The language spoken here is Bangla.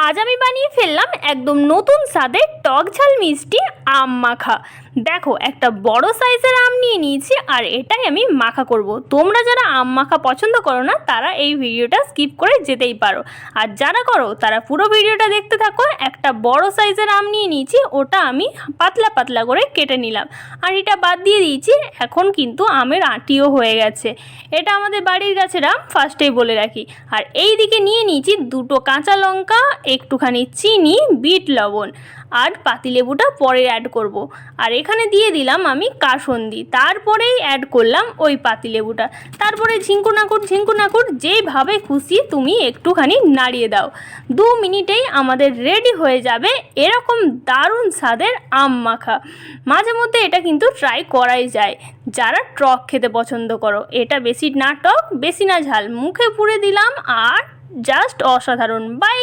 আজ আমি বানিয়ে ফেললাম একদম নতুন স্বাদের টক ঝাল মিষ্টি আম মাখা। দেখো, একটা বড় সাইজের আম নিয়ে নিয়েছি আর এটাই আমি মাখা করব। তোমরা যারা আম মাখা পছন্দ করো না তারা এই ভিডিওটা স্কিপ করে যেতেই পারো, আর যারা করো তারা পুরো ভিডিওটা দেখতে থাকো। একটা বড় সাইজের আম নিয়ে নিয়েছি, ওটা আমি পাতলা পাতলা করে কেটে নিলাম আর এটা বাদ দিয়ে দিয়েছি। এখন কিন্তু আমের আঁটিও হয়ে গেছে। এটা আমাদের বাড়ির গাছের আম, ফার্স্টেই বলে রাখি। আর এই দিকে নিয়ে নিয়েছি দুটো কাঁচা লঙ্কা, একটুখানি চিনি, বিট লবণ আর পাতিলেবুটা পরে অ্যাড করব। আর এখানে দিয়ে দিলাম আমি কাসুন্দি, তারপরেই অ্যাড করলাম ওই পাতিলেবুটা। তারপরে ঝিঙ্কুনাকুর যেইভাবে খুশি তুমি একটুখানি নাড়িয়ে দাও। 2 মিনিটেই আমাদের রেডি হয়ে যাবে এরকম দারুণ স্বাদের আম মাখা। মাঝে মধ্যে এটা কিন্তু ট্রাই করাই যায় যারা টক খেতে পছন্দ করো। এটা বেশি না টক বেশি না ঝাল, মুখে পুরে দিলাম আর জাস্ট অসাধারণ। বাই।